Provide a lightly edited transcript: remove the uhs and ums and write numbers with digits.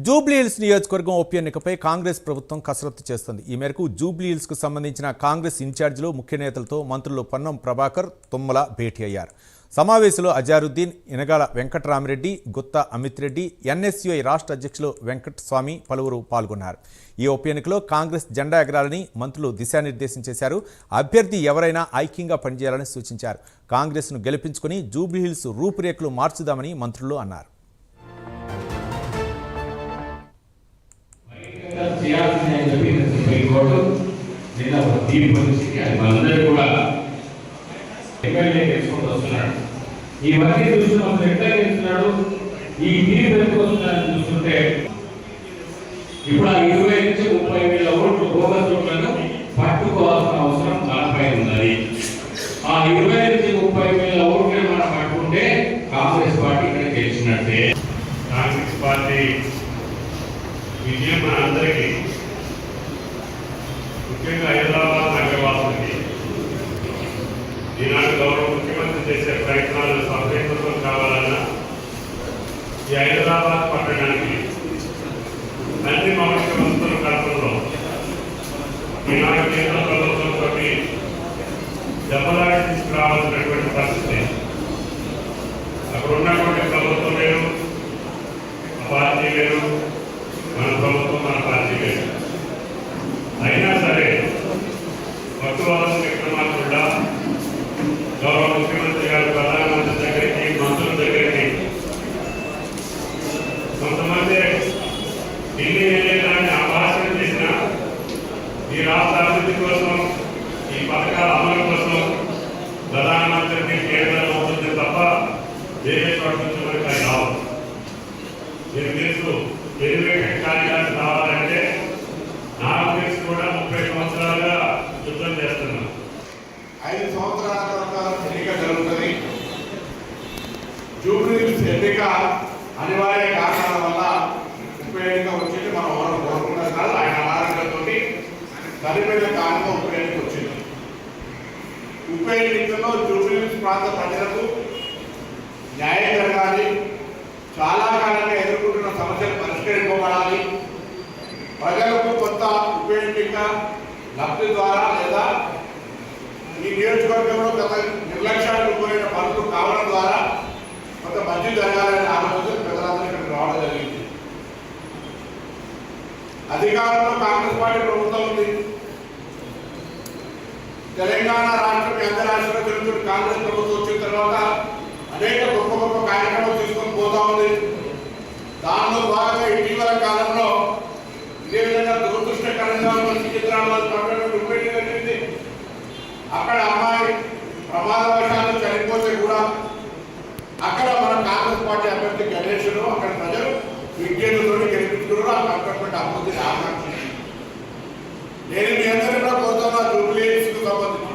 జూబ్లీహిల్స్ నియోజకవర్గం ఉప ఎన్నికపై కాంగ్రెస్ ప్రభుత్వం కసరత్తు చేస్తుంది. ఈ మేరకు జూబ్లీహిల్స్కు సంబంధించిన కాంగ్రెస్ ఇన్ఛార్జీలు ముఖ్య నేతలతో మంత్రులు పొన్నం ప్రభాకర్, తుమ్మల భేటీ అయ్యారు. సమావేశంలో అజారుద్దీన్, ఇనగాల వెంకటరామిరెడ్డి, గుత్తా అమిత్ రెడ్డి, ఎన్ఎస్యుఐ రాష్ట్ర అధ్యక్షులు వెంకటస్వామి పలువురు పాల్గొన్నారు. ఈ ఉప ఎన్నికలో కాంగ్రెస్ జెండా ఎగరాలని మంత్రులు దిశానిర్దేశం చేశారు. అభ్యర్థి ఎవరైనా ఐక్యంగా పనిచేయాలని సూచించారు. కాంగ్రెస్ను గెలిపించుకుని జూబ్లీహిల్స్ రూపురేఖలు మార్చుదామని మంత్రులు అన్నారు. ఇవన్నీ చూస్తున్నప్పుడు ఎట్లా చేస్తున్నాడు, ఈ తీర్పు ఎందుకు వస్తుందని చూస్తుంటే ఇప్పుడు ఆ 20 నుంచి 30 వేల ఓట్లు బోగస్ ఓట్లను పట్టుకోవాల్సిన అవసరం మనపై ఉన్నది. ఆ 20 నుంచి 30 వేల ఓట్లను మనం పట్టుకుంటే కాంగ్రెస్ పార్టీ ఇక్కడ గెలిచినట్టే. కాంగ్రెస్ పార్టీ విజయం మన అందరికీ, ముఖ్యంగా హైదరాబాద్ నగరవాసులకి ఈనాడు గౌరవ ముఖ్యమంత్రి చేసే ప్రయత్నాలు సఫలీకృతం కావాలన్నా ఈ హైదరాబాద్ పట్టణానికి అన్ని మౌలిక వసతుల కల్పనలో ఈనాడు కేంద్ర ప్రభుత్వంతో దెబ్బలాడి తీసుకురావాల్సినటువంటి పరిస్థితి. అక్కడ ఉన్నటువంటి ప్రభుత్వం వేరు, పార్టీ వేరు, మన ప్రభుత్వం మన పార్టీ వేరు. అయినా సరే భక్తువాసం విక్రమార్కుడా గౌరవ ముఖ్యమంత్రి గారు ప్రధానమంత్రి దగ్గరికి, మంత్రుల దగ్గరికి కొంతమంది ఢిల్లీ వెళ్ళేదాన్ని ఆభాషణ చేసిన ఈ రాష్ట్ర అభివృద్ధి కోసం, ఈ పథకాల అమలు కోసం ప్రధానమంత్రికి కేంద్రం అవుతుంది తప్ప వేరే చోట నుంచి మనకి అది రావు. మీరు తెలుసు, ఎలివేటెడ్ కార్యాలయం రావాలంటే నాకు తెలిసి కూడా 30 సంవత్సరాలుగా యుద్ధం చేస్తున్నాం. 5 సంవత్సరాల తర్వాత ఎన్నిక జరుగుతుంది. జూబ్లీహిల్స్ ఎన్నిక అనివార్య కారణాల వల్ల ఉప ఎన్నిక వచ్చింది. మనం ఎవరు కోరుకున్నది కాదు, ఆయన ఆరోగ్యంతో కలిపిన కారణంగా ఉప ఎన్నిక వచ్చింది. ఉప ఎన్నికల్లో జూబ్లీహిల్స్ ప్రాంత ప్రజలకు న్యాయం జరగాలి, చాలా కాలంగా ఎదుర్కొంటున్న సమస్యలు పరిష్కరింపబడాలి, ప్రజలకు కొత్త ఉప ఎన్నిక లబ్ధి ద్వారా లేదా ఈ నియోజకవర్గంలో గత నిర్లక్ష్యానికి పోయిన పనులు కావడం ద్వారా కొంత మంచి జరగాలనే ఆలోచన ప్రజలందరూ ఇక్కడికి రావడం జరిగింది. అధికారంలో కాంగ్రెస్ పార్టీ ప్రభుత్వం ఉంది. తెలంగాణ రాష్ట్రం ఎంత రాష్ట్రంలో జరుగుతున్న కాంగ్రెస్ ప్రభుత్వం వచ్చిన తర్వాత అనేక గొప్ప గొప్ప కార్యక్రమాలు తీసుకొని పోతా ఉంది. దానిలో భాగంగా ఇటీవల కాలంలో ఇదే విధంగా దురదృష్టకరంగా చిత్రాలు జరిగింది. అక్కడ అమ్మాయి ప్రమాదవశాలు చనిపోతే కూడా అక్కడ మన కాంగ్రెస్ పార్టీ అభ్యర్థి గణేష్ను అక్కడ ప్రజలు విజ్ఞతతో గెలిపించుకున్నారు. అక్కడ అభివృద్ధిని ఆకాంక్షించారు. నేను మీ అందరినీ కూడా కోరుతున్నా, జూబ్లీహిల్స్కు సంబంధించి